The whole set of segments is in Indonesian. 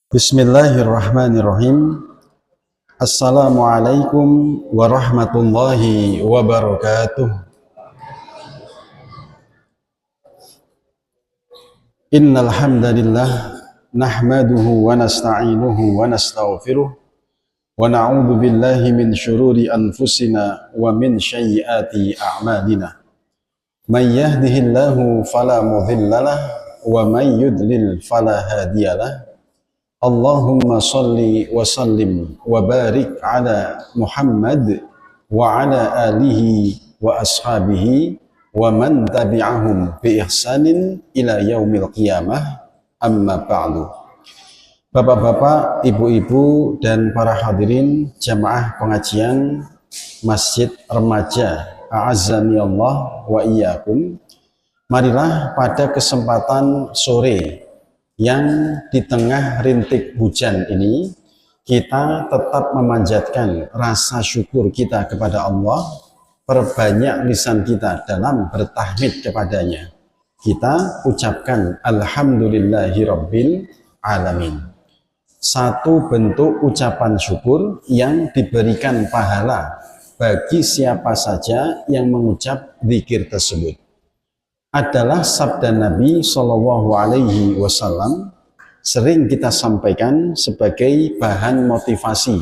Bismillahirrahmanirrahim. Assalamualaikum warahmatullahi wabarakatuh. Innal hamdalillah nahmaduhu wa nasta'inuhu wa nastaghfiruh wa na'udzu billahi min syururi anfusina wa min sayyiati a'malina. May yahdihillahu fala mudhillalah wa may yudlil fala hadiyalah. Allahumma salli wa sallim wa barik ala Muhammad wa ala alihi wa ashabihi wa man tabi'ahum bi ihsanin ila yaumil qiyamah, amma ba'du. Bapak-bapak, ibu-ibu, dan para hadirin jamaah pengajian Masjid Remaja A'azzani Allah wa iyyakum. Marilah pada kesempatan sore yang di tengah rintik hujan ini, kita tetap memanjatkan rasa syukur kita kepada Allah, perbanyak lisan kita dalam bertahmid kepadanya. Kita ucapkan Alhamdulillahirabbil alamin. Satu bentuk ucapan syukur yang diberikan pahala bagi siapa saja yang mengucap zikir tersebut. Adalah sabda Nabi Shallallahu Alaihi Wasallam, sering kita sampaikan sebagai bahan motivasi.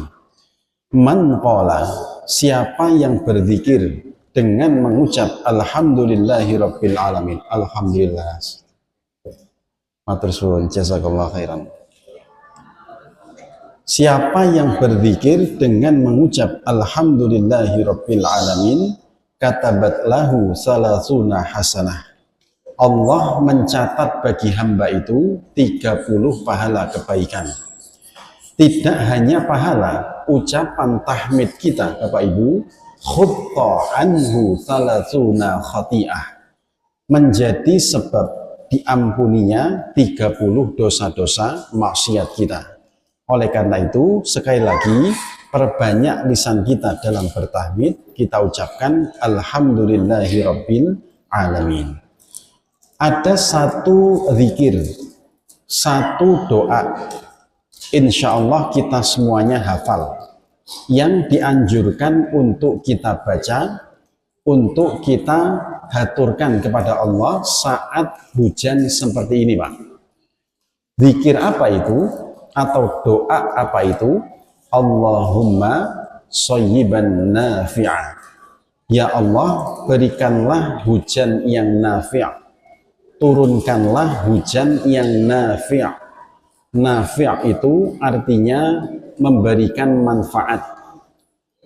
Man qala, siapa yang berzikir dengan mengucap Alhamdulillahirabbil alamin. Alhamdulillah. Matur suwun, jazakallahu khairan. Siapa yang berzikir dengan mengucap Alhamdulillahirabbil alamin, katabat lahu salasuna hasanah. Allah mencatat bagi hamba itu 30 pahala kebaikan. Tidak hanya pahala, ucapan tahmid kita Bapak Ibu, khutta anhu salasuna khati'ah, menjadi sebab diampuninya 30 dosa-dosa maksiat kita. Oleh karena itu, sekali lagi, perbanyak lisan kita dalam bertahmid, kita ucapkan Alhamdulillahirabbil alamin. Ada satu zikir, satu doa, insya Allah kita semuanya hafal, yang dianjurkan untuk kita baca, untuk kita haturkan kepada Allah saat hujan seperti ini, Pak. Zikir apa itu? Atau doa apa itu? Allahumma shayyiban nafi'a. Ya Allah, berikanlah hujan yang nafi'. Turunkanlah hujan yang nafi'. Nafi' itu artinya memberikan manfaat.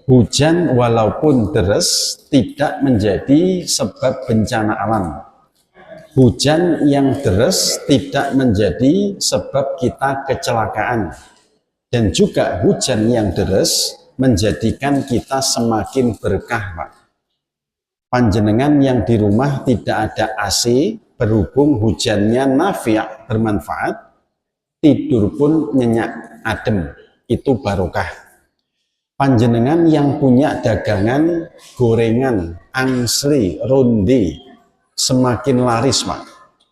Hujan walaupun deras tidak menjadi sebab bencana alam. Hujan yang deras tidak menjadi sebab kita kecelakaan. Dan juga hujan yang deras menjadikan kita semakin berkah, Pak. Panjenengan yang di rumah tidak ada AC, berhubung hujannya nafi', bermanfaat, tidur pun nyenyak, adem, itu barokah. Panjenengan yang punya dagangan, gorengan, angsli, ronde, semakin laris, Pak.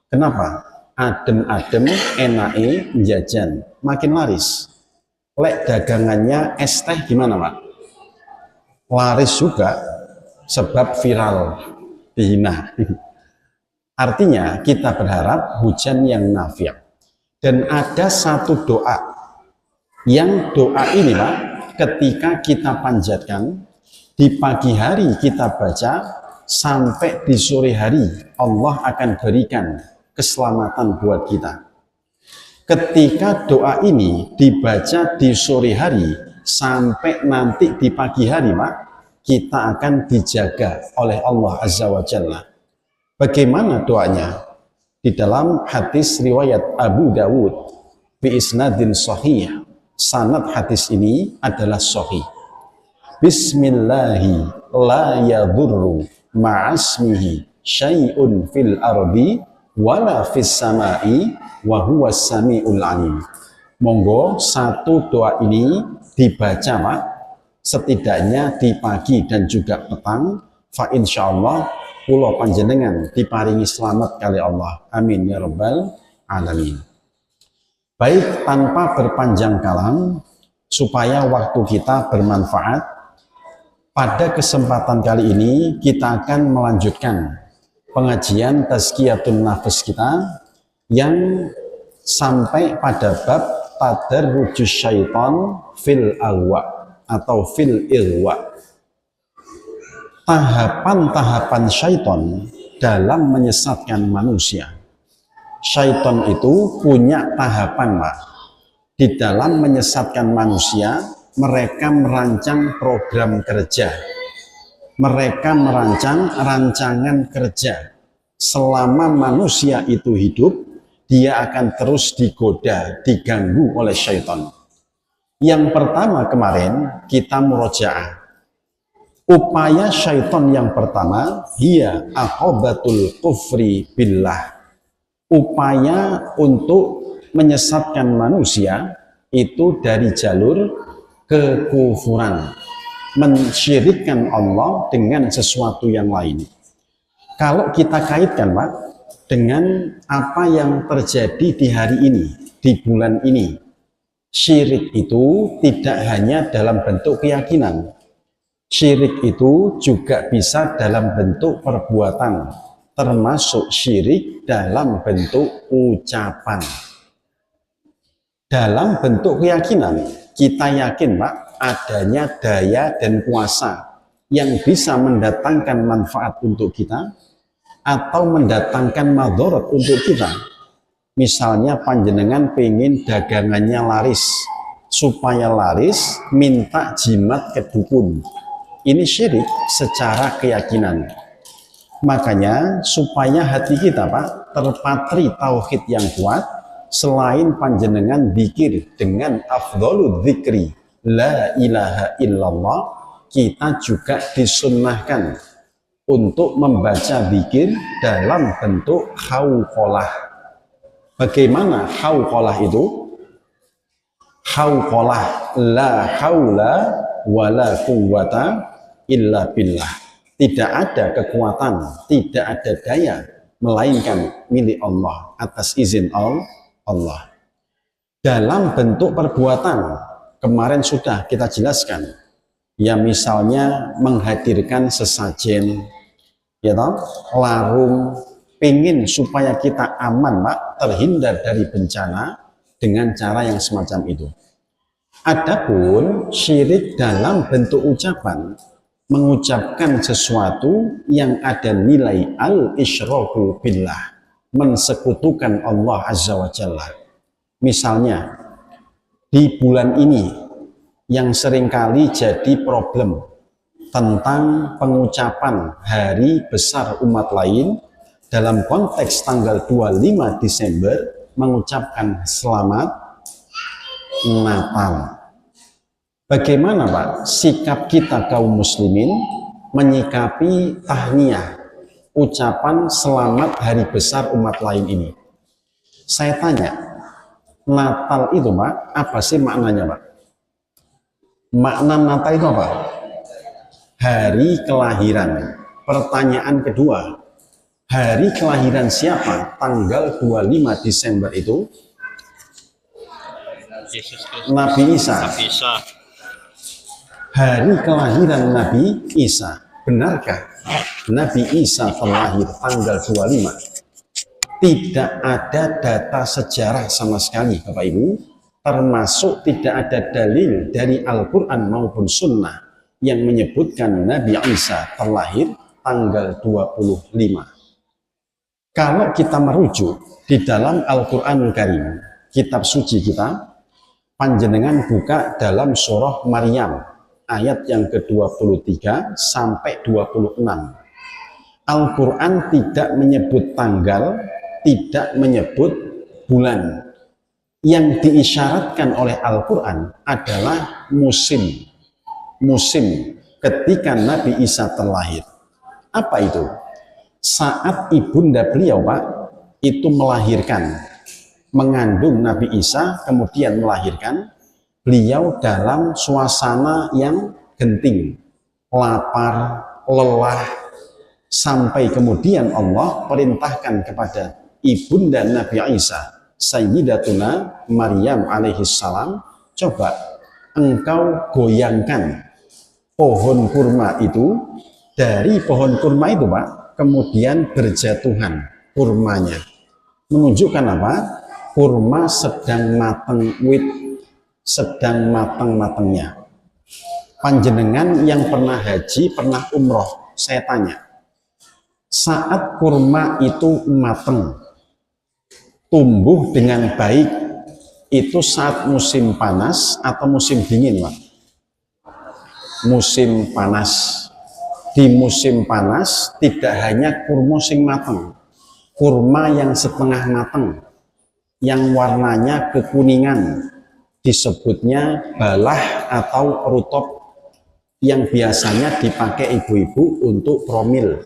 Kenapa? Adem-adem, enake, jajan, makin laris. Lek dagangannya es teh gimana, Pak? Laris juga, sebab viral, dihina. Artinya kita berharap hujan yang nafi'. Dan ada satu doa, yang doa ini, Pak, ketika kita panjatkan, di pagi hari kita baca, sampai di sore hari Allah akan berikan keselamatan buat kita. Ketika doa ini dibaca di sore hari, sampai nanti di pagi hari, Pak, kita akan dijaga oleh Allah Azza wa Jalla. Bagaimana doanya? Di dalam hadis riwayat Abu Dawud bi isnadin sahih, sanad hadis ini adalah sahih. Bismillahi la yadurru ma'asmihi syai'un fil ardi wala fis samai wa huwas samiul alim. Monggo satu doa ini dibaca, Pak, setidaknya di pagi dan juga petang, fa insyaallah kula panjenengan diparingi selamat kali Allah. Amin ya rabbal alamin. Baik, tanpa berpanjang kalam, supaya waktu kita bermanfaat, pada kesempatan kali ini kita akan melanjutkan pengajian tazkiyatun nafs kita yang sampai pada bab tadarrujus syaitan fil alwa atau fil ilwa. Tahapan-tahapan syaitan dalam menyesatkan manusia. Syaitan itu punya tahapan, Pak. Di dalam menyesatkan manusia, mereka merancang program kerja. Mereka merancang rancangan kerja. Selama manusia itu hidup, dia akan terus digoda, diganggu oleh syaitan. Yang pertama kemarin kita murojaah. Upaya syaitan yang pertama, dia aqobatul kufri billah. Upaya untuk menyesatkan manusia itu dari jalur kekufuran, mensyirikkan Allah dengan sesuatu yang lain. Kalau kita kaitkan, Pak, dengan apa yang terjadi di hari ini, di bulan ini, syirik itu tidak hanya dalam bentuk keyakinan. Syirik itu juga bisa dalam bentuk perbuatan, termasuk syirik dalam bentuk ucapan. Dalam bentuk keyakinan, kita yakin, Pak, adanya daya dan kuasa yang bisa mendatangkan manfaat untuk kita atau mendatangkan madharat untuk kita. Misalnya panjenengan pengen dagangannya laris, supaya laris minta jimat ke dukun. Ini syirik secara keyakinan. Makanya supaya hati kita, Pak, terpatri tauhid yang kuat, selain panjenengan zikir dengan afdhalul dzikri la ilaha illallah, kita juga disunnahkan untuk membaca zikir dalam bentuk hauqalah. Bagaimana hauqalah itu? Hauqalah la haula wala quwwata illa billah. Tidak ada kekuatan, tidak ada daya, melainkan milik Allah, atas izin Allah. Dalam bentuk perbuatan, kemarin sudah kita jelaskan, ya misalnya menghadirkan sesajen, ya toh, larung, pingin supaya kita aman, Pak, terhindar dari bencana dengan cara yang semacam itu. Adapun syirik dalam bentuk ucapan, mengucapkan sesuatu yang ada nilai al-isyraku billah, mensekutukan Allah Azza wa Jalla. Misalnya, di bulan ini yang seringkali jadi problem tentang pengucapan hari besar umat lain dalam konteks tanggal 25 Desember mengucapkan selamat Natal. Bagaimana, Pak, sikap kita kaum muslimin menyikapi tahniyah, ucapan selamat hari besar umat lain ini? Saya tanya, Natal itu, Pak, apa sih maknanya, Pak? Makna Natal itu apa? Hari kelahiran. Pertanyaan kedua, hari kelahiran siapa tanggal 25 Desember itu? Nabi Isa. Hari kelahiran Nabi Isa. Benarkah Nabi Isa terlahir tanggal 25? Tidak ada data sejarah sama sekali, Bapak Ibu, termasuk tidak ada dalil dari Al-Quran maupun Sunnah yang menyebutkan Nabi Isa terlahir tanggal 25. Kalau kita merujuk di dalam Al-Quranul Karim, kitab suci kita, panjenengan buka dalam surah Maryam, ayat yang ke-23 sampai 26. Al-Quran tidak menyebut tanggal, tidak menyebut bulan. Yang diisyaratkan oleh Al-Quran adalah musim. Musim ketika Nabi Isa terlahir. Apa itu? Saat ibunda beliau, Pak, itu melahirkan, mengandung Nabi Isa, kemudian melahirkan, beliau dalam suasana yang genting, lapar, lelah, sampai kemudian Allah perintahkan kepada ibunda Nabi Isa Sayyidatuna Maryam alaihissalam, coba engkau goyangkan pohon kurma itu, dari pohon kurma itu Pak, kemudian berjatuhan kurmanya. Menunjukkan apa? Kurma sedang matang, sedang matang-matangnya. Panjenengan yang pernah haji, pernah umroh, saya tanya, saat kurma itu matang, tumbuh dengan baik, itu saat musim panas atau musim dingin Pak? Musim panas. Di musim panas tidak hanya kurma sing mateng, kurma yang setengah mateng, yang warnanya kekuningan, disebutnya balah atau rutop, yang biasanya dipakai ibu-ibu untuk promil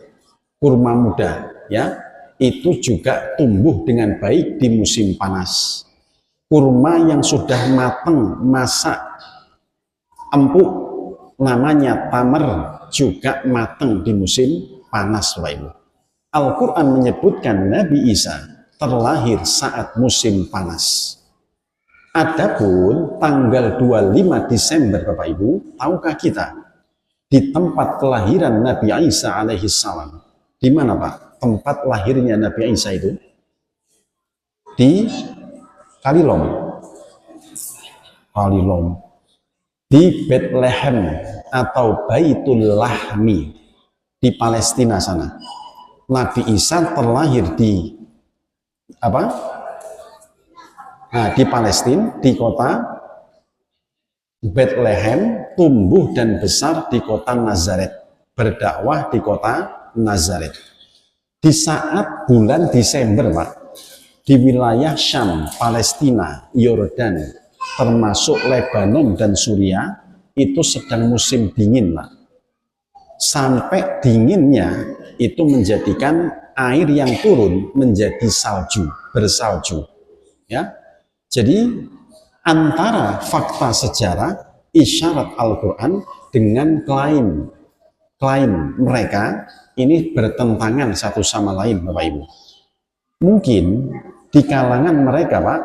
kurma muda, ya, itu juga tumbuh dengan baik di musim panas. Kurma yang sudah mateng, masak, empuk, namanya tamer, juga mateng di musim panas, Bapak Ibu. Al-Quran menyebutkan Nabi Isa terlahir saat musim panas. Adapun tanggal 25 Desember, Bapak Ibu, tahukah kita di tempat kelahiran Nabi Isa alaihissalam? Di mana Pak? Tempat lahirnya Nabi Isa itu? Di Kalilom. Kalilom. Di Bethlehem atau Baitul Lahmi di Palestina sana. Nabi Isa terlahir di apa? Nah, di Palestina, di kota Bethlehem, tumbuh dan besar di kota Nazaret, berdakwah di kota Nazaret. Di saat bulan Desember, Pak, di wilayah Syam, Palestina, Yordan, termasuk Lebanon dan Suriah, itu sedang musim dingin, Pak. Sampai dinginnya itu menjadikan air yang turun menjadi salju, bersalju, ya. Jadi antara fakta sejarah, isyarat Al-Quran dengan klaim mereka ini bertentangan satu sama lain, Bapak Ibu. Mungkin di kalangan mereka, Pak,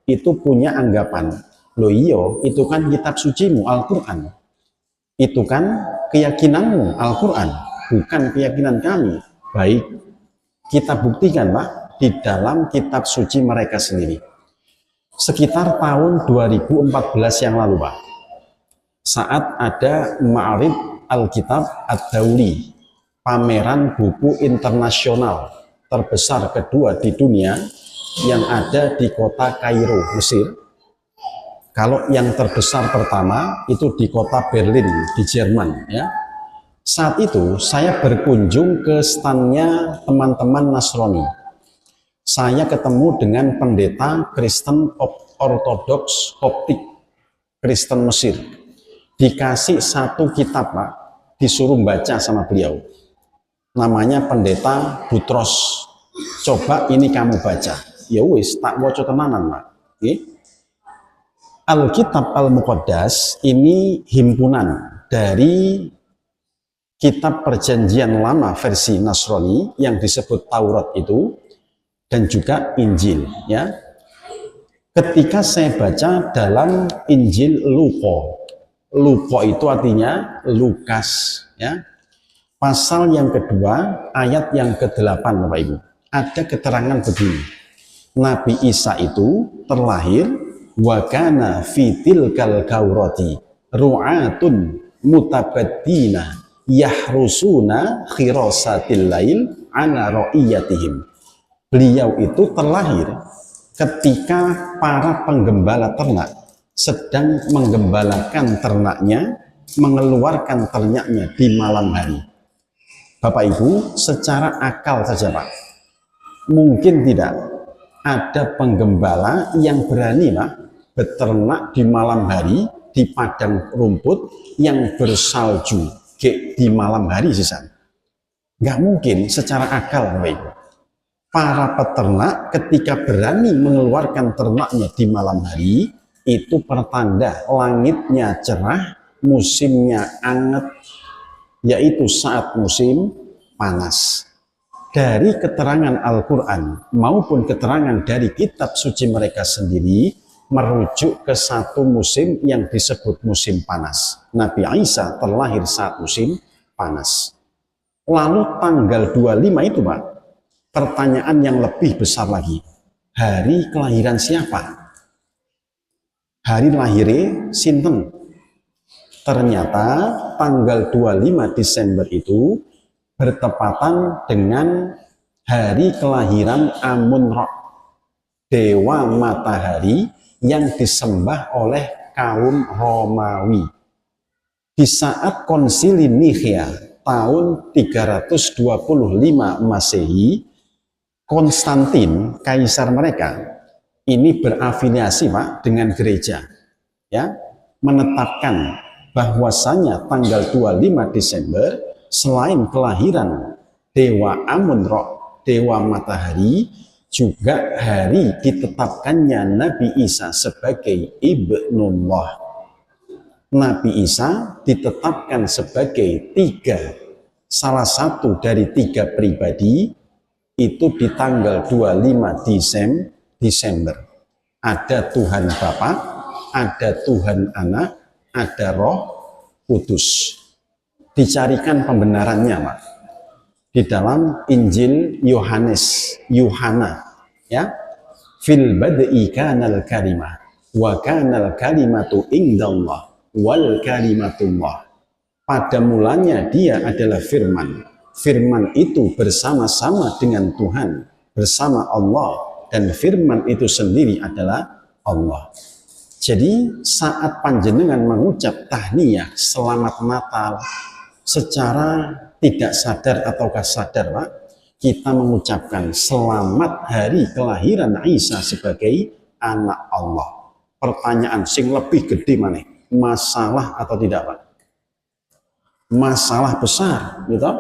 itu punya anggapan, loh iyo, itu kan kitab sucimu Al-Quran, itu kan keyakinanmu Al-Quran, bukan keyakinan kami. Baik, kita buktikan Pak di dalam kitab suci mereka sendiri. Sekitar tahun 2014 yang lalu Pak, saat ada Ma'arid Alkitab Ad-Dauli, pameran buku internasional terbesar kedua di dunia yang ada di kota Kairo, Mesir. Kalau yang terbesar pertama itu di kota Berlin di Jerman, ya. Saat itu saya berkunjung ke standnya teman-teman Nasrani. Saya ketemu dengan pendeta Kristen Ortodoks Koptik Kristen Mesir. Dikasih satu kitab Pak, disuruh baca sama beliau. Namanya pendeta Butros. Coba ini kamu baca. Ya wis, tak waca tenanan Pak. Alkitab Al-Muqaddas ini himpunan dari kitab perjanjian lama versi Nasrani yang disebut Taurat itu, dan juga Injil, ya. Ketika saya baca dalam Injil Luka itu artinya Lukas, ya. Pasal yang kedua, ayat yang ke-8, Bapak Ibu. Ada keterangan begini. Nabi Isa itu terlahir wa kana fi tilkal gaurati ru'atun mutabaddina yahrusuna khirasatil lail ala ra'iyatihim. Beliau itu terlahir ketika para penggembala ternak sedang menggembalakan ternaknya, mengeluarkan ternaknya di malam hari. Bapak Ibu, secara akal saja Pak, mungkin tidak ada penggembala yang berani Pak beternak di malam hari di padang rumput yang bersalju di malam hari sisan. Nggak mungkin secara akal Bapak Ibu. Para peternak ketika berani mengeluarkan ternaknya di malam hari, itu pertanda langitnya cerah, musimnya anget, yaitu saat musim panas. dari keterangan Al-Quran maupun keterangan dari kitab suci mereka sendiri merujuk ke satu musim yang disebut musim panas. Nabi Isa terlahir saat musim panas. Lalu tanggal 25 itu Pak, pertanyaan yang lebih besar lagi. Hari kelahiran siapa? Hari lahirnya sinten? Ternyata tanggal 25 Desember itu bertepatan dengan hari kelahiran Amun-Ra, dewa matahari yang disembah oleh kaum Romawi. Di saat konsili Nicaea tahun 325 Masehi, Konstantin, kaisar mereka, ini berafiliasi Pak dengan gereja, ya, menetapkan bahwasanya tanggal 25 Desember selain kelahiran dewa Amun-Ra, dewa matahari, juga hari ditetapkannya Nabi Isa sebagai Ibnullah. Nabi Isa ditetapkan sebagai salah satu dari 3 pribadi itu di tanggal 25 Desember. Ada Tuhan Bapa, ada Tuhan Anak, ada Roh Kudus. Dicarikan pembenarannya Pak di dalam Injil Yohana, ya, fil bad'i kanal kalimah wa kanal kalimatu indallah wal kalimatullah. Pada mulanya dia adalah firman. Firman itu bersama-sama dengan Tuhan, bersama Allah, dan firman itu sendiri adalah Allah. Jadi saat panjenengan mengucap tahniyah selamat Natal secara tidak sadar ataukah sadar Pak, kita mengucapkan selamat hari kelahiran Isa sebagai anak Allah. Pertanyaan sing lebih gede mana? Masalah atau tidak Pak? Masalah besar, gitu.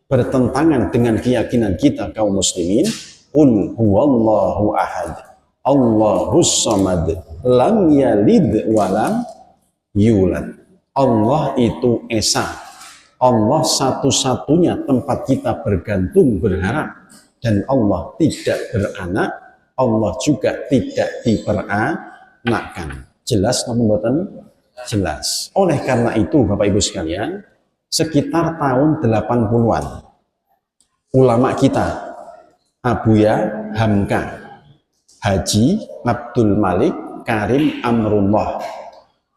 Bertentangan dengan keyakinan kita kaum muslimin. Qul huwallahu ahad, Allahus samad, lam yalid walam yulad. Allah itu esa. Allah satu-satunya tempat kita bergantung, berharap. Dan Allah tidak beranak, Allah juga tidak diperanakkan. Jelas nopo jelas. Oleh karena itu Bapak Ibu sekalian, sekitar tahun 80-an ulama kita Abuya Hamka Haji Abdul Malik Karim Amrullah,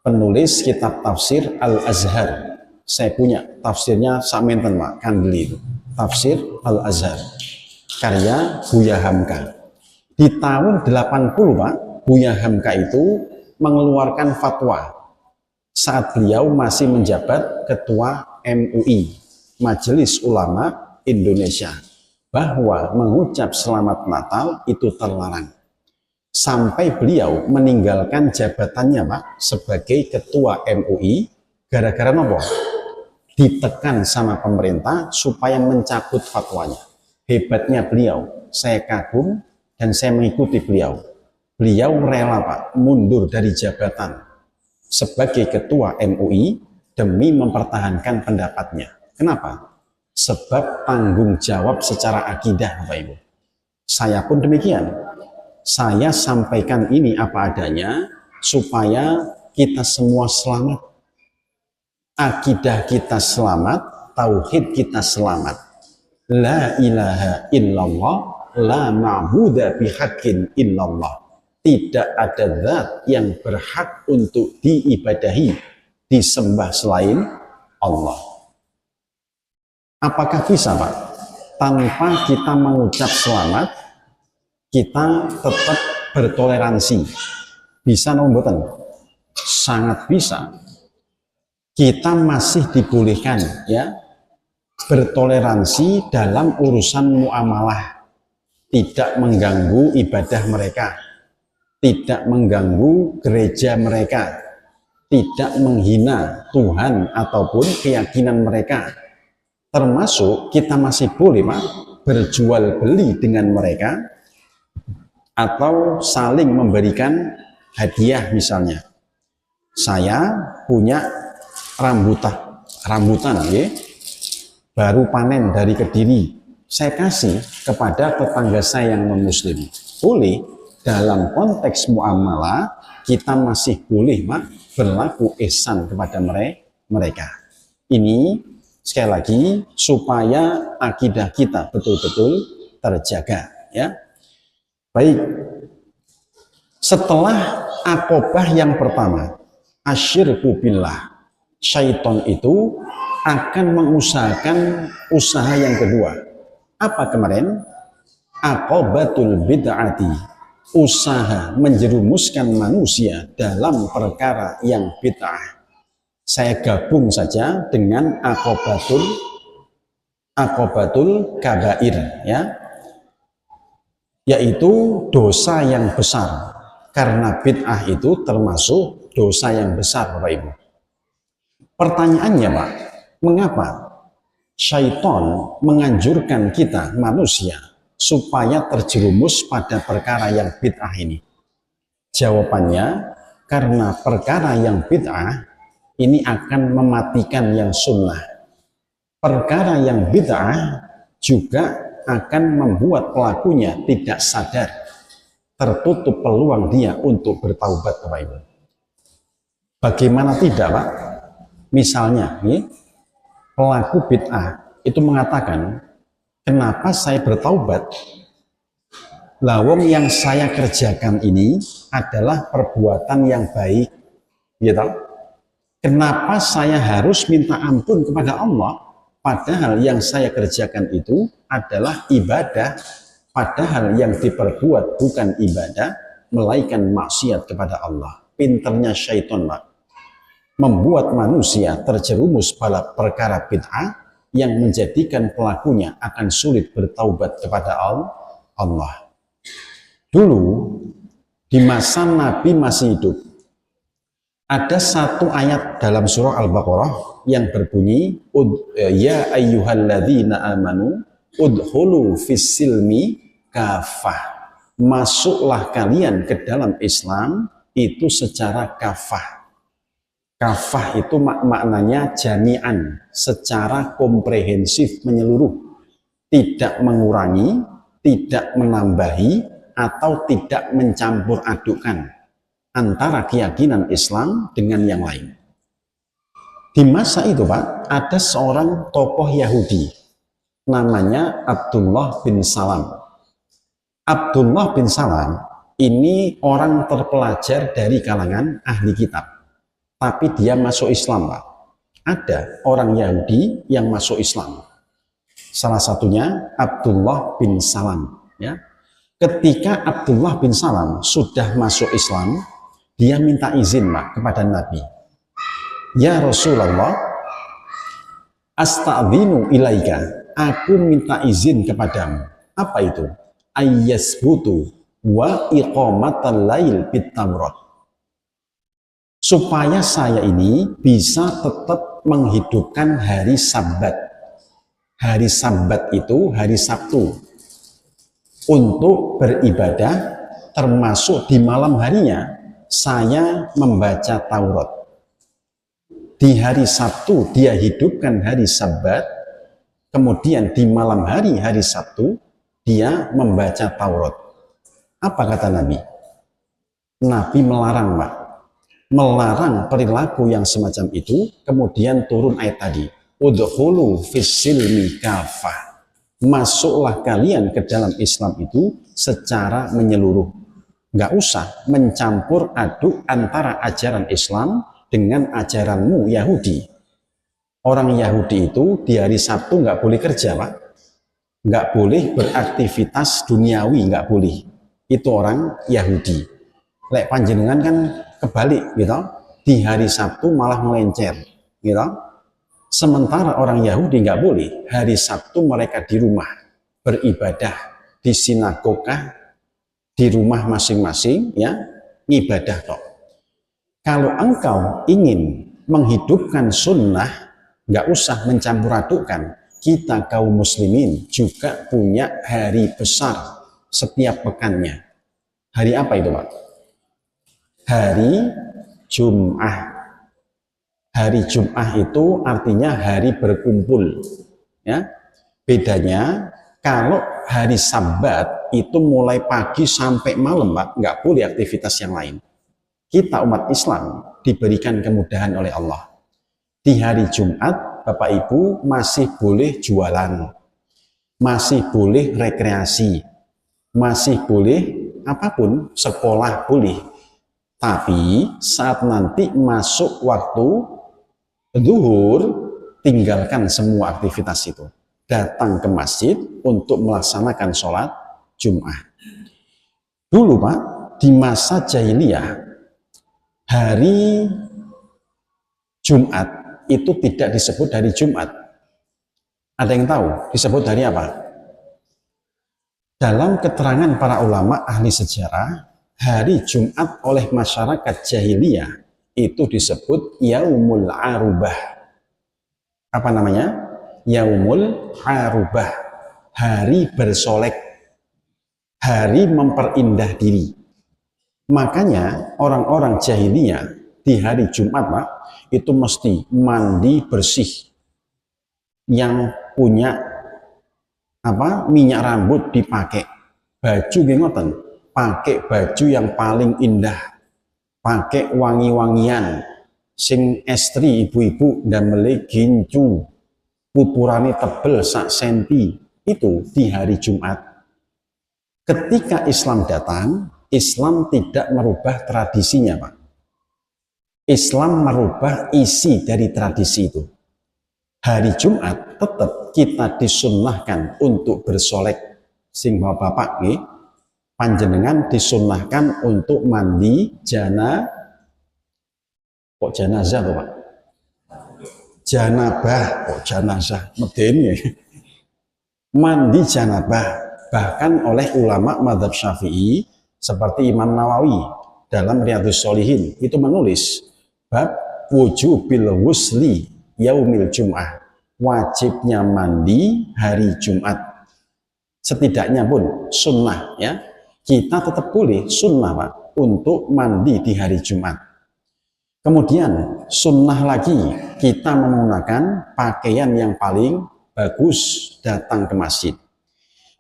penulis kitab tafsir Al-Azhar. Saya punya tafsirnya saminten Pak, kandeli itu. Tafsir Al-Azhar karya Buya Hamka. Di tahun 80 Pak, Buya Hamka itu mengeluarkan fatwa saat beliau masih menjabat ketua MUI, Majelis Ulama Indonesia, bahwa mengucap selamat Natal itu terlarang. Sampai beliau meninggalkan jabatannya Pak sebagai ketua MUI gara-gara nopo? Ditekan sama pemerintah supaya mencabut fatwanya. Hebatnya beliau, saya kagum dan saya mengikuti beliau. Beliau rela Pak mundur dari jabatan sebagai ketua MUI demi mempertahankan pendapatnya. Kenapa? Sebab tanggung jawab secara akidah Bapak Ibu. Saya pun demikian. Saya sampaikan ini apa adanya supaya kita semua selamat. Akidah kita selamat, tauhid kita selamat. La ilaha illallah, la ma'budu bihaqqin illallah. Tidak ada zat yang berhak untuk diibadahi, disembah selain Allah. Apakah bisa Pak? Tanpa kita mengucap selamat, kita tetap bertoleransi. Bisa nomboten? Sangat bisa. Kita masih dibolehkan ya bertoleransi dalam urusan muamalah, tidak mengganggu ibadah mereka, tidak mengganggu gereja mereka, tidak menghina Tuhan ataupun keyakinan mereka. Termasuk kita masih boleh Pak berjual beli dengan mereka atau saling memberikan hadiah. Misalnya saya punya rambutan ya, baru panen dari Kediri, saya kasih kepada tetangga saya yang non-muslim. Boleh, dalam konteks muamalah kita masih boleh berlaku ihsan kepada mereka. Ini sekali lagi supaya akidah kita betul-betul terjaga, ya. Baik. Setelah akobah yang pertama, asyirku billah, syaiton itu akan mengusahakan usaha yang kedua. Apa kemarin? Akobatul bid'ati, usaha menjerumuskan manusia dalam perkara yang bid'ah. Saya gabung saja dengan akobatul kabair, ya, yaitu dosa yang besar. Karena bid'ah itu termasuk dosa yang besar, Bapak Ibu. Pertanyaannya, Pak, mengapa syaitan menganjurkan kita manusia supaya terjerumus pada perkara yang bid'ah ini? Jawabannya, karena perkara yang bid'ah ini akan mematikan yang sunnah. Perkara yang bid'ah juga akan membuat pelakunya tidak sadar, tertutup peluang dia untuk bertaubat, Bapak Ibu. Bagaimana tidak, Pak? Misalnya, pelaku bid'ah itu mengatakan, kenapa saya bertaubat? Lawang yang saya kerjakan ini adalah perbuatan yang baik, gitu. Kenapa saya harus minta ampun kepada Allah? Padahal yang saya kerjakan itu adalah ibadah, padahal yang diperbuat bukan ibadah, melainkan maksiat kepada Allah. Pinternya syaitan, Pak, membuat manusia terjerumus pada perkara bid'ah yang menjadikan pelakunya akan sulit bertaubat kepada Allah. Dulu, di masa Nabi masih hidup, ada satu ayat dalam surah Al-Baqarah yang berbunyi, ya ayyuhalladzina amanu udkhulu fis-silmi kafah. Masuklah kalian ke dalam Islam itu secara kafah. Kafah itu maknanya jami'an, secara komprehensif, menyeluruh, tidak mengurangi, tidak menambahi, atau tidak mencampur adukkan antara keyakinan Islam dengan yang lain. Di masa itu, Pak, ada seorang tokoh Yahudi namanya Abdullah bin Salam. Abdullah bin Salam ini orang terpelajar dari kalangan ahli kitab, tapi dia masuk Islam, Pak. Ada orang Yahudi yang masuk Islam. Salah satunya Abdullah bin Salam, ya. Ketika Abdullah bin Salam sudah masuk Islam, dia minta izin, Pak, kepada Nabi. Ya Rasulullah, asta'dzinu ilaika, aku minta izin kepadamu. Apa itu? Ayyasbutu wa iqamatal lail bitamrat. Supaya saya ini bisa tetap menghidupkan hari Sabat. Hari Sabat itu hari Sabtu. Untuk beribadah, termasuk di malam harinya, saya membaca Taurat. Di hari Sabtu dia hidupkan hari Sabat, kemudian di malam hari Sabtu dia membaca Taurat. Apa kata Nabi? Nabi melarang, Pak. Melarang perilaku yang semacam itu, kemudian turun ayat tadi. Udkhulu fis-silmi kafah. Masuklah kalian ke dalam Islam itu secara menyeluruh. Nggak usah mencampur aduk antara ajaran Islam dengan ajaranmu Yahudi. Orang Yahudi itu di hari Sabtu nggak boleh kerja, Pak. Nggak boleh beraktivitas duniawi, nggak boleh. Itu orang Yahudi. Lek panjenengan kan kebalik, gitu. Di hari Sabtu malah melencer, gitu. Sementara orang Yahudi nggak boleh. Hari Sabtu mereka di rumah beribadah di sinagogah, di rumah masing-masing, ya, ibadah toh. Kalau engkau ingin menghidupkan sunnah, nggak usah mencampur adukkan. Kita kaum muslimin juga punya hari besar setiap pekannya. Hari apa itu, Pak? Hari Jum'ah. Hari Jum'ah itu artinya hari berkumpul. Ya, bedanya Kalau hari Sabat itu mulai pagi sampai malam, Pak, nggak boleh aktivitas yang lain. Kita umat Islam diberikan kemudahan oleh Allah. Di hari Jumat, Bapak Ibu masih boleh jualan, masih boleh rekreasi, masih boleh apapun, sekolah boleh. Tapi saat nanti masuk waktu zuhur, tinggalkan semua aktivitas itu. Datang ke masjid untuk melaksanakan sholat Jumat. Dulu, Pak, di masa jahiliyah, hari Jumat itu tidak disebut hari Jumat. Ada yang tahu disebut hari apa? Dalam keterangan para ulama ahli sejarah, hari Jumat oleh masyarakat jahiliyah itu disebut Yaumul Arubah. Apa namanya? Yaumul Arubah, hari bersolek, hari memperindah diri. Makanya orang-orang jahiliyah di hari Jumat, Pak, itu mesti mandi bersih. Yang punya minyak rambut dipakai, baju gengoten, pakai baju yang paling indah, pakai wangi-wangian, sing estri ibu-ibu dan mele gincu, pupurane tebel sak senti, itu di hari Jumat. Ketika Islam datang, Islam tidak merubah tradisinya, Pak. Islam merubah isi dari tradisi itu. Hari Jumat tetap kita disunnahkan untuk bersolek, sing bapak nih, panjenengan disunnahkan untuk mandi janazah tuh, Pak? Janabah, janazah, medeni ya. Mandi janabah, bahkan oleh ulama mazhab Syafi'i seperti Imam Nawawi dalam Riyadhus Shalihin itu menulis bab wujubil ghusli yaumil Jum'ah, wajibnya mandi hari Jumat. Setidaknya pun sunnah, ya, kita tetap boleh sunnah, Pak, untuk mandi di hari Jumat. Kemudian sunnah lagi kita menggunakan pakaian yang paling bagus datang ke masjid,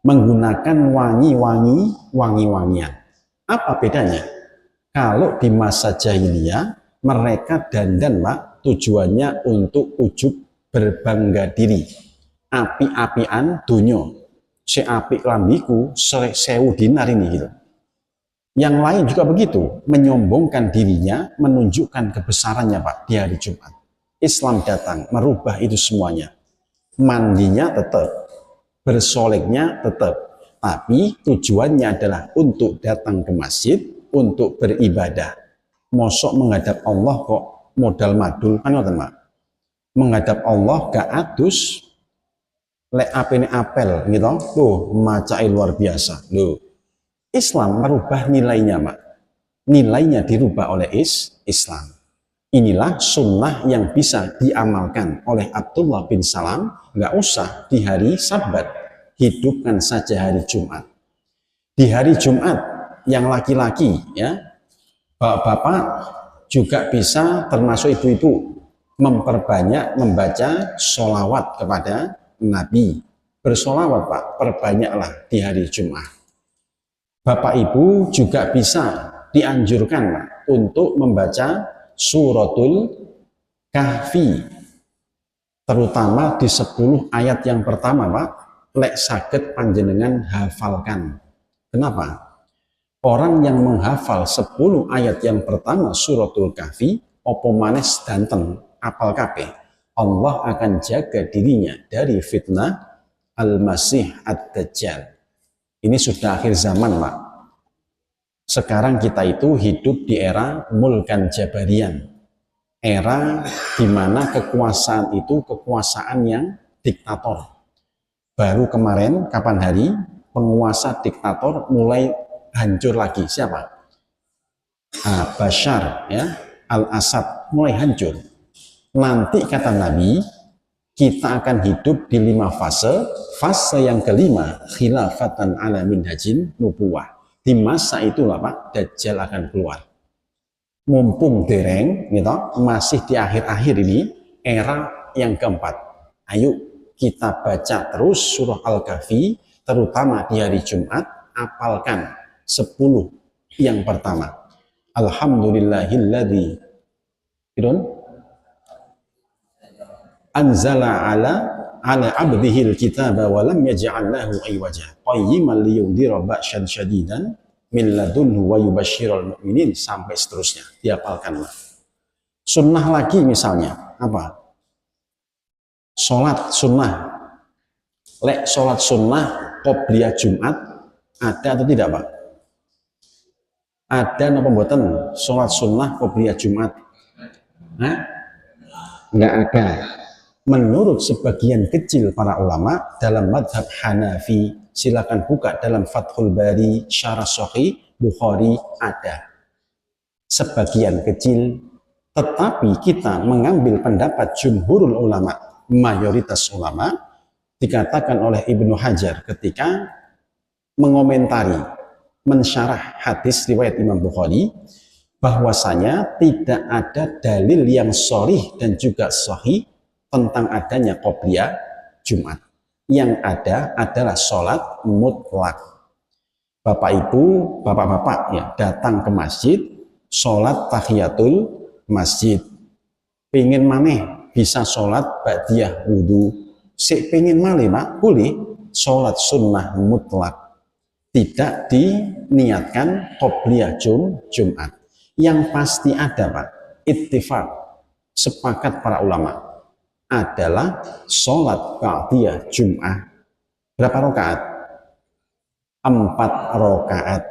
menggunakan wangi-wangian. Apa bedanya? Kalau di masa jahiliyah mereka dandan, Pak, tujuannya untuk ujub berbangga diri, api-apian dunyo, si apik lambiku sewu dinar ini gitu. Yang lain juga begitu, menyombongkan dirinya, menunjukkan kebesarannya, Pak, di hari Jumat. Islam datang merubah itu semuanya. Mandinya tetap, bersoleknya tetap, tapi tujuannya adalah untuk datang ke masjid untuk beribadah. Mosok menghadap Allah kok modal madul, kan ngoten, Pak? Menghadap Allah gak adus lek apene apel gitu. Tuh, macai luar biasa. Loh. Islam merubah nilainya, Pak. Nilainya dirubah oleh Islam. Inilah sunnah yang bisa diamalkan oleh Abdullah bin Salam. Nggak usah di hari Sabat, hidupkan saja hari Jumat. Di hari Jumat yang laki-laki, ya, bapak-bapak juga bisa, termasuk ibu-ibu, memperbanyak membaca sholawat kepada Nabi. Bersolawat, Pak, perbanyaklah di hari Jumat. Bapak Ibu juga bisa dianjurkan, Pak, untuk membaca suratul Kahfi, terutama di 10 ayat yang pertama, Pak, lek saged panjenengan hafalkan. Kenapa? Orang yang menghafal 10 ayat yang pertama suratul Kahfi, opo manes danten apal kabeh, Allah akan jaga dirinya dari fitnah Al-Masih Ad-Dajjal. Ini sudah akhir zaman, Pak. Sekarang kita itu hidup di era mulkan jabarian. Era di mana kekuasaan itu kekuasaan yang diktator. Baru kemarin, kapan hari, penguasa diktator mulai hancur lagi. Siapa? Bashar, ya, Al-Assad mulai hancur. Nanti kata Nabi, kita akan hidup di 5 fase. Fase yang kelima, khilafatan ala minhajin nubuwah. Di masa itulah, Pak, Dajjal akan keluar. Mumpung dereng, gitu, masih di akhir-akhir ini, era yang keempat. Ayo kita baca terus surah Al-Kahfi, terutama di hari Jumat, apalkan 10 yang pertama. Alhamdulillahilladzi anzala ala abdihil kitaba wa lam yaj'al lahu iwaja qayyiman liyundhira ba'san syadidan min ladunhu wa yubashshiral mu'minin, sampai seterusnya. Dihafalkanlah. Sunnah lagi misalnya apa? Salat sunnah. Lek salat sunnah qobliyah Jumat ada atau tidak, Pak? Ada napa mboten salat sunnah qobliyah Jumat? Hah? Enggak ada. Menurut sebagian kecil para ulama dalam madhab Hanafi, silakan buka dalam Fathul Bari Syarah Sahih Bukhari, ada sebagian kecil, tetapi kita mengambil pendapat jumhurul ulama, mayoritas ulama. Dikatakan oleh Ibnu Hajar ketika mengomentari, mensyarah hadis riwayat Imam Bukhari, bahwasanya tidak ada dalil yang sharih dan juga sahih tentang adanya qobliyah Jumat. Yang ada adalah sholat mutlak. Bapak Ibu, bapak-bapak ya, datang ke masjid, sholat tahiyatul masjid. Pengen maneh bisa sholat ba'diyah wudu. Sik pengen malih Pak, boleh sholat sunnah mutlak. Tidak diniatkan qobliyah Jumat. Yang pasti ada Pak, ittifaq, sepakat para ulama, adalah sholat ba'diyah Jum'ah. Berapa rakaat? 4 rakaat.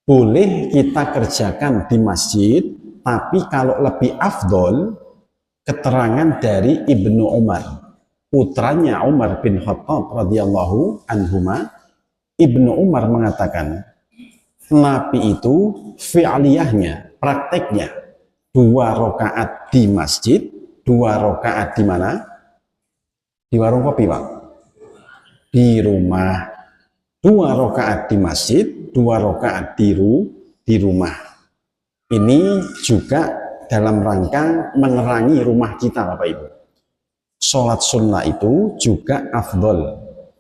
Boleh kita kerjakan di masjid, tapi kalau lebih afdol, keterangan dari Ibnu Umar, putranya Umar bin Khattab radhiyallahu anhuma. Ibnu Umar mengatakan, Nabi itu fi'liyahnya, prakteknya 2 rakaat di masjid, 2 rakaat di mana? Di warung kopi, Pak. Di rumah. 2 rakaat di masjid, 2 rakaat di rumah. Ini juga dalam rangka menerangi rumah kita, Bapak Ibu. Sholat sunnah itu juga afdol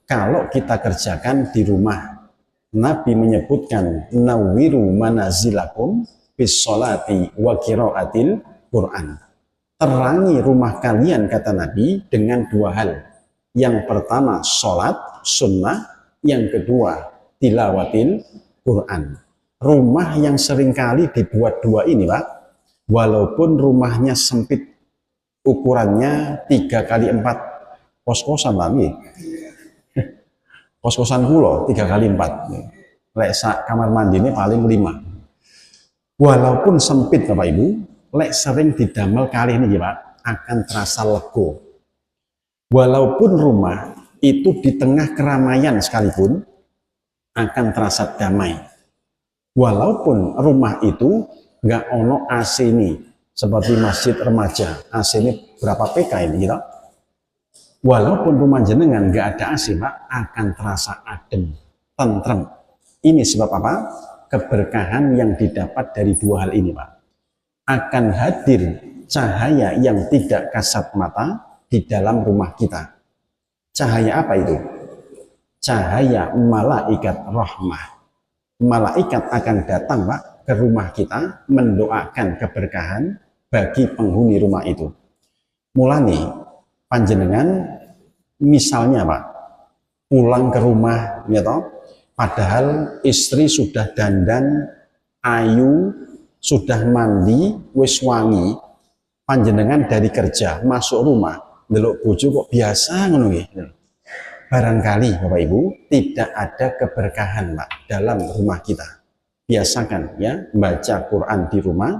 kalau kita kerjakan di rumah. Nabi menyebutkan nawwiru manazilakum bis sholati wa qiraatil Quran. Terangi rumah kalian, kata Nabi, dengan 2 hal. Yang pertama sholat sunnah, yang kedua tilawatil Quran. Rumah yang seringkali dibuat 2 ini, Pak, walaupun rumahnya sempit, ukurannya 3x4, kos-kosan lagi, kos-kosan pulau 3x4, lek sak kamar mandi ini paling 5. Walaupun sempit Bapak Ibu, lek sering didamel kali ini Pak, akan terasa lego. Walaupun rumah itu di tengah keramaian sekalipun, akan terasa damai. Walaupun rumah itu nggak ono AC ini, seperti masjid remaja, AC ini berapa PK ini gitu. Walaupun rumah jenengan nggak ada AC Pak, akan terasa adem, tentrem. Ini sebab apa? Keberkahan yang didapat dari 2 hal ini Pak. Akan hadir cahaya yang tidak kasat mata di dalam rumah kita. Cahaya apa itu? Cahaya malaikat rahmah. Malaikat akan datang Pak ke rumah kita mendoakan keberkahan bagi penghuni rumah itu. Mulane panjenengan misalnya Pak pulang ke rumah ya toh, padahal istri sudah dandan ayu, sudah mandi, wis wangi, panjenengan dari kerja masuk rumah ndelok bojo kok biasa ngono nggih. Barangkali Bapak Ibu tidak ada keberkahan Pak dalam rumah kita. Biasakan ya baca Quran di rumah,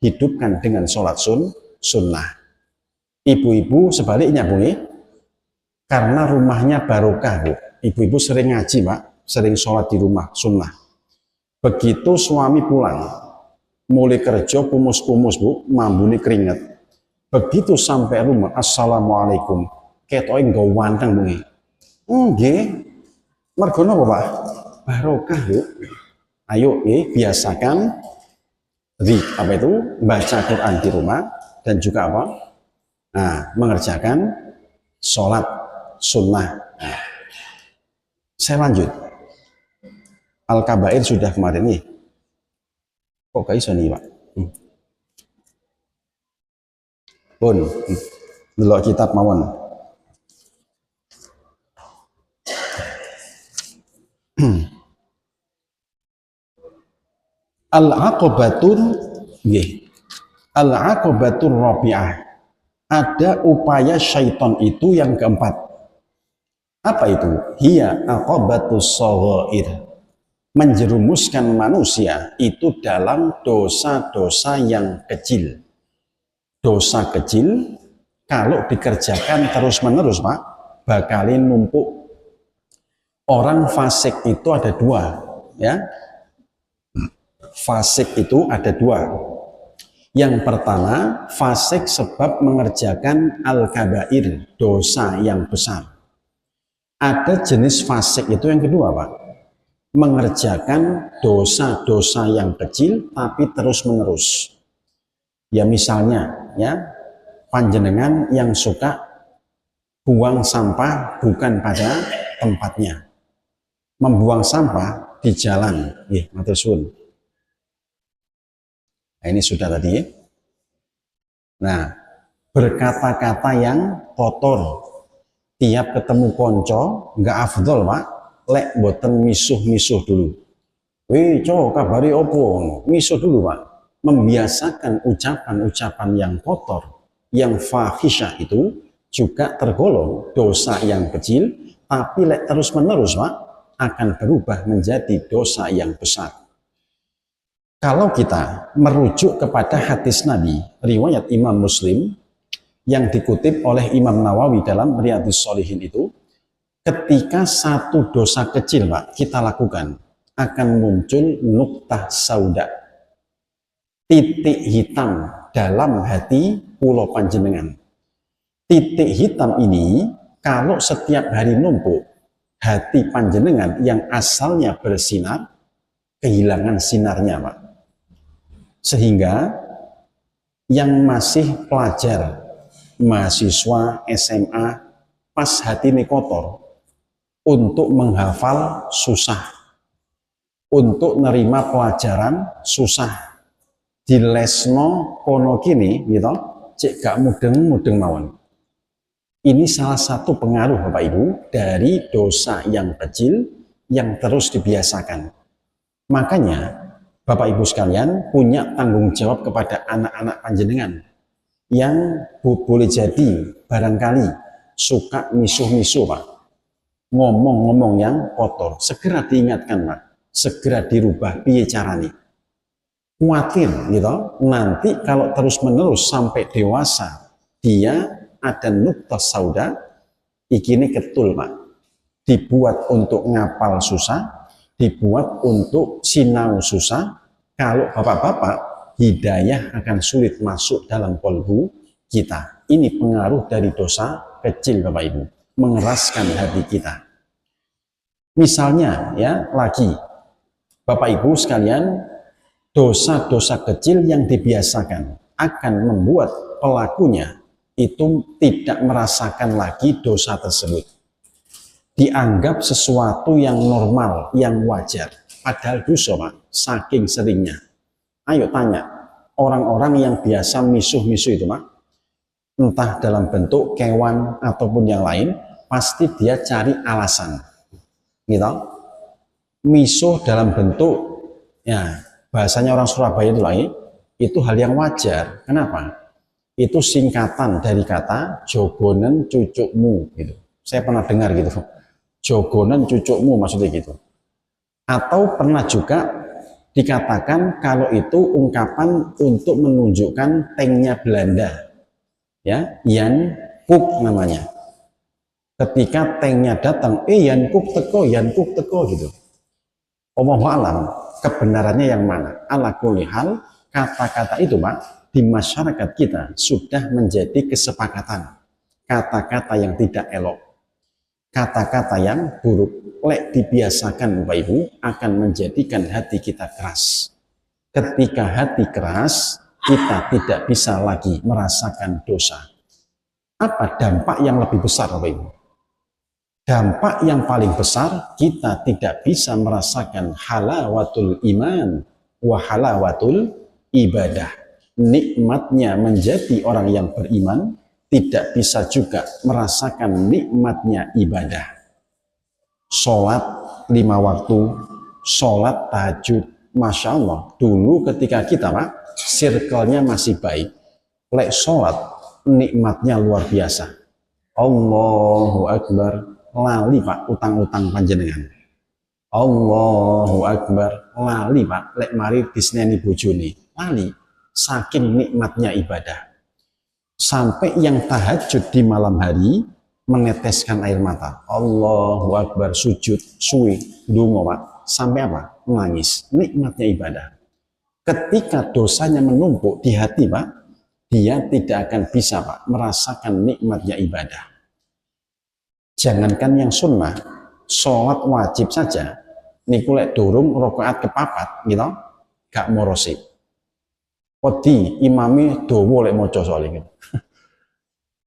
hidupkan dengan sholat sunnah. Ibu-ibu sebaliknya Bu, karena rumahnya barokah Bu, ibu-ibu sering ngaji Pak, sering sholat di rumah sunnah. Begitu suami pulang, mulai kerja kumus-kumus Bu, mambune keringet. Begitu sampai rumah, assalamualaikum, ketoke nggo wanteng Bu. Nggih, mergo napa Pak? Barokah Bu. Ayo biasakan apa itu baca Quran di rumah dan juga apa? Nah, mengerjakan sholat sunnah. Nah, Saya lanjut. Al-Kabair sudah kemarin nih. Kok gak iso nih, Pak? Pun, delok kitab mawon. Al-aqobatur, Al-aqobatur rabi'ah. Ada upaya syaitan itu yang keempat. Apa itu? Hiya aqobatus shaghair. Menjerumuskan manusia itu dalam dosa-dosa yang kecil. Dosa kecil kalau dikerjakan terus-menerus, Pak, bakalin numpuk. Orang fasik itu ada dua, ya. Fasik itu ada dua. Yang pertama, fasik sebab mengerjakan al-kabair, dosa yang besar. Ada jenis fasik itu yang kedua, Pak, mengerjakan dosa-dosa yang kecil tapi terus-menerus. Ya misalnya, ya, panjenengan yang suka buang sampah bukan pada tempatnya, membuang sampah di jalan, matur suwun. Nah, ini sudah tadi, ya. Nah, berkata-kata yang kotor, tiap ketemu konco nggak afdol, Pak, lek boten misuh-misuh dulu. Wih, kabari opo? Misuh dulu, Pak. Membiasakan ucapan-ucapan yang kotor, yang fahisyah itu juga tergolong dosa yang kecil, tapi lek terus-menerus, Pak, akan berubah menjadi dosa yang besar. Kalau kita merujuk kepada hadis Nabi, riwayat Imam Muslim, yang dikutip oleh Imam Nawawi dalam Riyadhus Shalihin itu, ketika satu dosa kecil, Pak, kita lakukan, akan muncul nuktah sauda, titik hitam dalam hati pulau panjenengan. Titik hitam ini, kalau setiap hari numpuk, hati panjenengan yang asalnya bersinar, kehilangan sinarnya, Pak. Sehingga yang masih pelajar, mahasiswa SMA, pas hati ini kotor, untuk menghafal susah, untuk nerima pelajaran susah, di lesno kono kini, gitu, cek gak mudeng-mudeng mawon. Ini salah satu pengaruh, Bapak Ibu, dari dosa yang kecil yang terus dibiasakan. Makanya Bapak Ibu sekalian punya tanggung jawab kepada anak-anak panjenengan yang boleh jadi barangkali suka misuh-misuh, Pak, ngomong-ngomong yang kotor. Segera diingatkan, Pak, segera dirubah piye carane. Khawatir gitu, nanti kalau terus-menerus sampai dewasa dia ada nuktah sauda, ikini ketul, Pak, dibuat untuk ngapal susah, dibuat untuk sinau susah. Kalau bapak-bapak, hidayah akan sulit masuk dalam kolbu kita. Ini pengaruh dari dosa kecil, Bapak Ibu, mengeraskan hati kita. Misalnya, ya, lagi Bapak Ibu sekalian, dosa-dosa kecil yang dibiasakan akan membuat pelakunya itu tidak merasakan lagi dosa tersebut. Dianggap sesuatu yang normal, yang wajar. Padahal dosa, Pak, saking seringnya. Ayo tanya, orang-orang yang biasa misuh-misuh itu, Pak, entah dalam bentuk kewan ataupun yang lain, pasti dia cari alasan. Gitu. Misuh dalam bentuk, ya, bahasanya orang Surabaya itu lagi, itu hal yang wajar. Kenapa? Itu singkatan dari kata jogonen cucukmu, gitu. Saya pernah dengar gitu. Jogonen cucukmu maksudnya gitu. Atau pernah juga dikatakan kalau itu ungkapan untuk menunjukkan tengnya Belanda, ya, Jan Kuk namanya. Ketika tengnya datang, Jan Kuk teko gitu. Allahu a'lam, kebenarannya yang mana? Ala kulli hal, kata-kata itu, Pak, di masyarakat kita sudah menjadi kesepakatan. Kata-kata yang tidak elok, kata-kata yang buruk, lek dibiasakan, Bapak Ibu, akan menjadikan hati kita keras. Ketika hati keras, kita tidak bisa lagi merasakan dosa. Apa dampak yang lebih besar, Bapak Ibu? Dampak yang paling besar, kita tidak bisa merasakan halawatul iman wa halawatul ibadah. Nikmatnya menjadi orang yang beriman, tidak bisa juga merasakan nikmatnya ibadah. Sholat 5 waktu, sholat tahajud, Masya Allah. Dulu ketika kita circle-nya masih baik, lek sholat nikmatnya luar biasa. Allahu Akbar, lali Pak utang-utang panjenengan. Allahu Akbar, lali Pak lek mari disneni bojone, lali saking nikmatnya ibadah. Sampai yang tahajud di malam hari meneteskan air mata. Allahu Akbar, sujud suwi ndonga Pak, sampai apa? Nangis. Nikmatnya ibadah. Ketika dosanya menumpuk di hati Pak, dia tidak akan bisa Pak merasakan nikmatnya ibadah. Jangankan yang sunnah, sholat wajib saja, niku lek durung rakaat kepapat, gitu, gak morosi. Wedi imami dawa lek maca soalnya,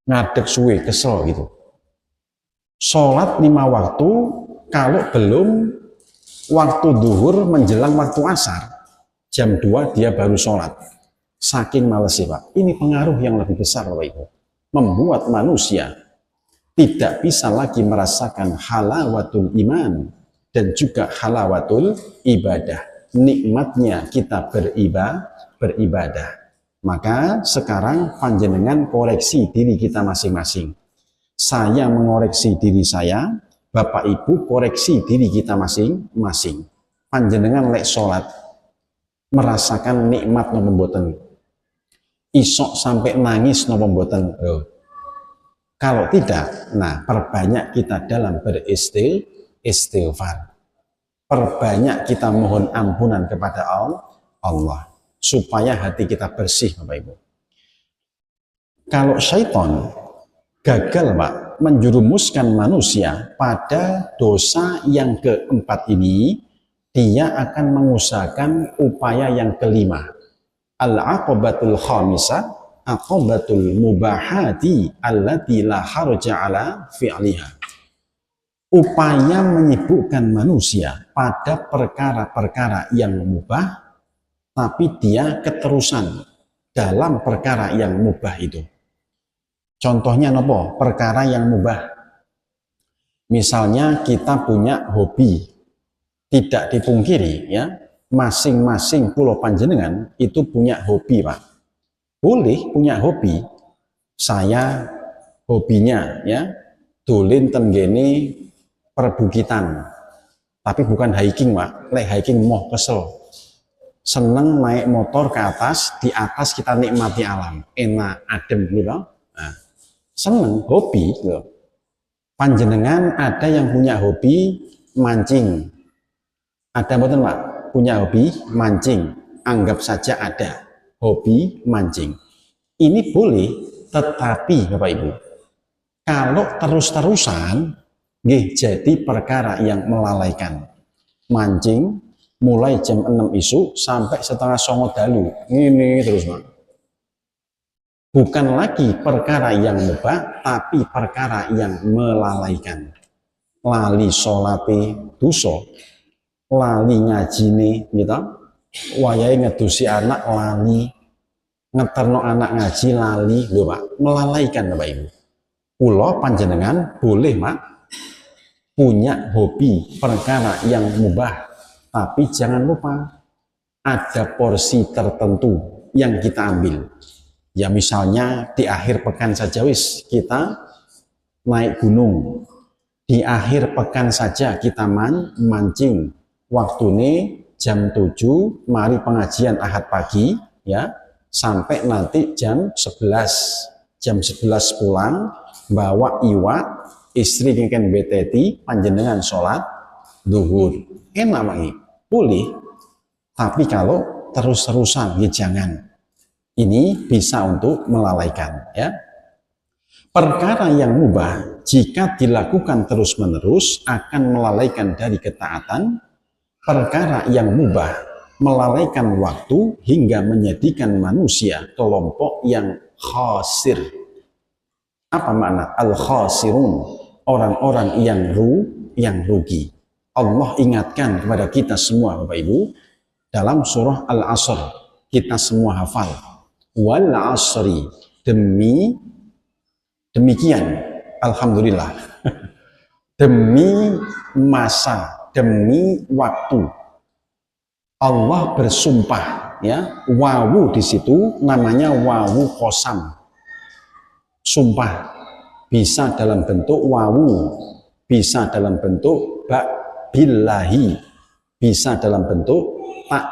ngadeg suwe, kesel gitu. Sholat 5 waktu, kalau belum waktu duhur menjelang waktu asar, jam 2 dia baru sholat. Saking malesnya Pak, ini pengaruh yang lebih besar Bapak Ibu, membuat manusia tidak bisa lagi merasakan halawatul iman dan juga halawatul ibadah. Nikmatnya kita beribadah. Maka sekarang panjenengan koreksi diri kita masing-masing. Saya mengoreksi diri saya, Bapak Ibu koreksi diri kita masing-masing. Panjenengan lek sholat, merasakan nikmat nopo mboten? Isok sampai nangis nopo mboten? Kalau tidak, nah perbanyak kita dalam beristighfar. Perbanyak kita mohon ampunan kepada Allah. Supaya hati kita bersih Bapak Ibu. Kalau syaitan gagal Pak menjerumuskan manusia pada dosa yang keempat ini, dia akan mengusahakan upaya yang kelima. Al-aqabatul khamisah, aqabatul mubahati allati la harja ala fi'liha. Upaya menyibukkan manusia pada perkara-perkara yang mubah, tapi dia keterusan dalam perkara yang mubah itu. Contohnya nopo? Perkara yang mubah. Misalnya kita punya hobi, tidak dipungkiri ya, masing-masing pulau panjenengan itu punya hobi Pak. Boleh punya hobi. Saya hobinya ya dolen tenggene perbukitan, tapi bukan hiking Pak. Lek hiking moh kesel. Seneng naik motor ke atas, di atas kita nikmati alam, enak adem gitu. Nah, seneng hobi gitu. Panjenengan ada yang punya hobi mancing. Ada mboten Pak? Punya hobi mancing. Anggap saja ada hobi mancing. Ini boleh, tetapi Bapak Ibu, kalau terus-terusan jadi perkara yang melalaikan. Mancing mulai jam 6 isu sampai setengah 9 dalu. Ini terus Pak. Bukan lagi perkara yang mubah, tapi perkara yang melalaikan. Lali sholate dosa, lali ngajine gitu. Wayahe ngedusi anak lali, ngeterno anak ngaji lali, lho Pak, melalaikan Bapak Ibu. Kula panjenengan boleh Pak punya hobi perkara yang mubah, tapi jangan lupa ada porsi tertentu yang kita ambil. Ya misalnya di akhir pekan saja wis kita naik gunung, di akhir pekan saja kita mancing, waktu ini jam 7 mari pengajian Ahad pagi ya sampai nanti jam 11 pulang bawa iwak, istri ngeken beteti, panjenengan sholat duhur, enak lagi boleh. Tapi kalau terus-terusan ya jangan, ini bisa untuk melalaikan ya. Perkara yang mubah jika dilakukan terus-menerus akan melalaikan dari ketaatan. Perkara yang mubah melalaikan waktu hingga menjadikan manusia kelompok yang khasir. Apa makna al-khasirun? orang-orang yang rugi. Allah ingatkan kepada kita semua Bapak Ibu dalam surah Al-Asr, kita semua hafal. Wal asri, demikian, alhamdulillah. Demi masa, demi waktu. Allah bersumpah, ya. Wawu di situ namanya wawu qasam. Sumpah bisa dalam bentuk wawu, bisa dalam bentuk ba billahi, bisa dalam bentuk tak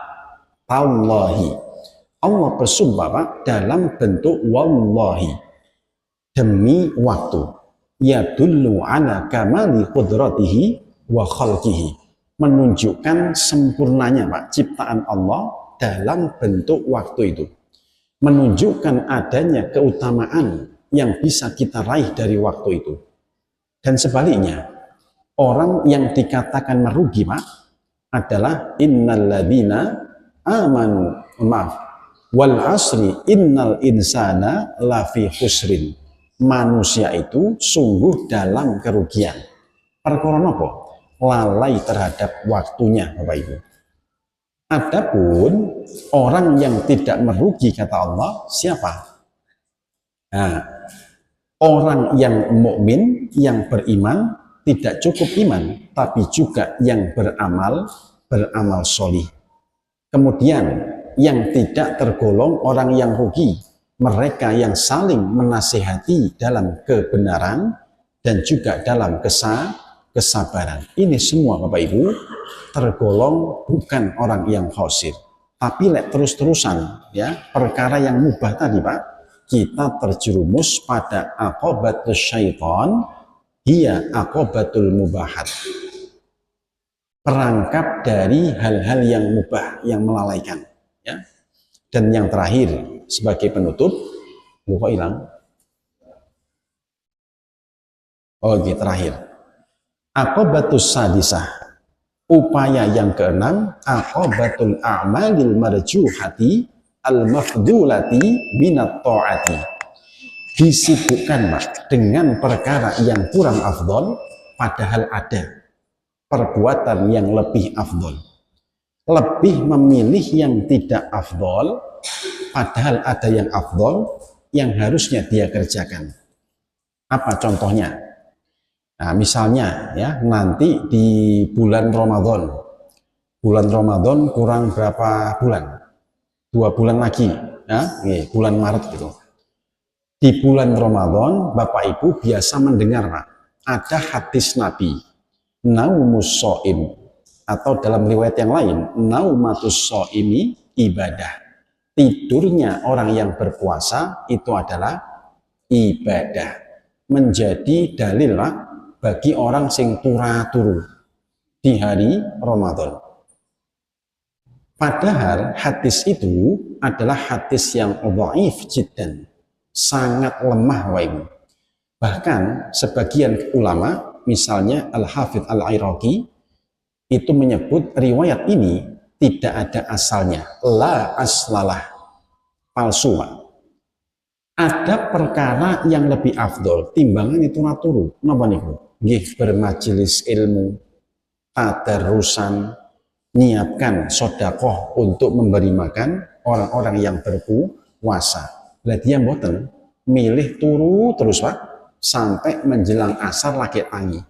tallahi. Allah bersumpah Pak dalam bentuk wallahi, demi waktu. Yadullu ala kamali qudratihi wa khalqihi, menunjukkan sempurnanya Pak ciptaan Allah dalam bentuk waktu itu, menunjukkan adanya keutamaan yang bisa kita raih dari waktu itu. Dan sebaliknya, orang yang dikatakan merugi Pak adalah innalladzina amanu, wal asri innal insana lafi khusrin. Manusia itu sungguh dalam kerugian. Perkara napa? Lalai terhadap waktunya Bapak Ibu. Adapun orang yang tidak merugi kata Allah siapa? Nah, orang yang mukmin, yang beriman, tidak cukup iman, tapi juga yang beramal solih. Kemudian yang tidak tergolong orang yang rugi, mereka yang saling menasihati dalam kebenaran dan juga dalam kesabaran. Ini semua Bapak Ibu tergolong bukan orang yang khosir. Tapi terus-terusan ya, perkara yang mubah tadi Pak, kita terjerumus pada aqobatus syaitan, hiya aqobatul mubahat. Perangkap dari hal-hal yang mubah, yang melalaikan. Ya. Dan yang terakhir sebagai penutup, lupa hilang. Oke, terakhir. Aqobatus sadisah, upaya yang keenam, aqobatul a'malil marjuhati al-mafdulati minat ta'ati. Disibukkan Pak dengan perkara yang kurang afdol, padahal ada perbuatan yang lebih afdol. Lebih memilih yang tidak afdol, padahal ada yang afdol yang harusnya dia kerjakan. Apa contohnya? Nah, misalnya ya, nanti di bulan Ramadan kurang berapa bulan? 2 bulan lagi, ya, bulan Maret gitu. Di bulan Ramadan, Bapak Ibu biasa mendengar Pak, ada hadis Nabi, naumus shaim, atau dalam riwayat yang lain, naumatus shaimi ibadah. Tidurnya orang yang berpuasa itu adalah ibadah. Menjadi dalil Pak bagi orang sing turu di hari Ramadan. Padahal hadis itu adalah hadis yang dhaif jiddan, sangat lemah Ibu. Bahkan sebagian ulama, misalnya Al-Hafidz Al-Iraqi, itu menyebut riwayat ini tidak ada asalnya, la aslalah, palsu Pak. Ada perkara yang lebih afdol timbangan itu turu. Napa niku? Nggih, bermajelis ilmu, tadarrusan, nyiapkan sedekah untuk memberi makan orang-orang yang berpuasa. Lah dia mboten milih turu terus Pak sampai menjelang asar lagi tangi.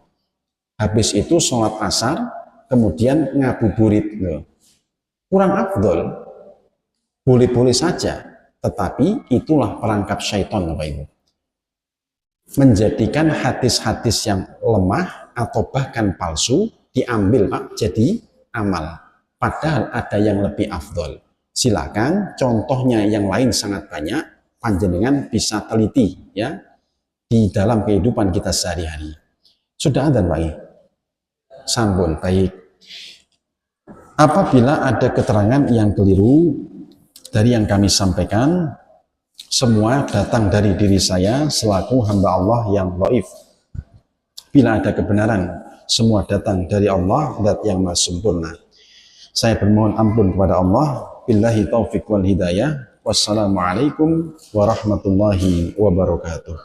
Habis itu sholat asar, kemudian ngabuburit. Kurang afdol, boleh-boleh saja. Tetapi itulah perangkap syaitan Bapak Ibu. Menjadikan hadis-hadis yang lemah atau bahkan palsu diambil Pak jadi amal. Padahal ada yang lebih afdol. Silakan, contohnya yang lain sangat banyak, panjenengan bisa teliti ya di dalam kehidupan kita sehari-hari. Sudah adzan Pak? Sampun, baik. Apabila ada keterangan yang keliru dari yang kami sampaikan, semua datang dari diri saya selaku hamba Allah yang dhaif. Bila ada kebenaran, semua datang dari Allah, Zat yang Maha Sempurna. Saya bermohon ampun kepada Allah. Billahi taufiq wal hidayah. Wassalamualaikum warahmatullahi wabarakatuh.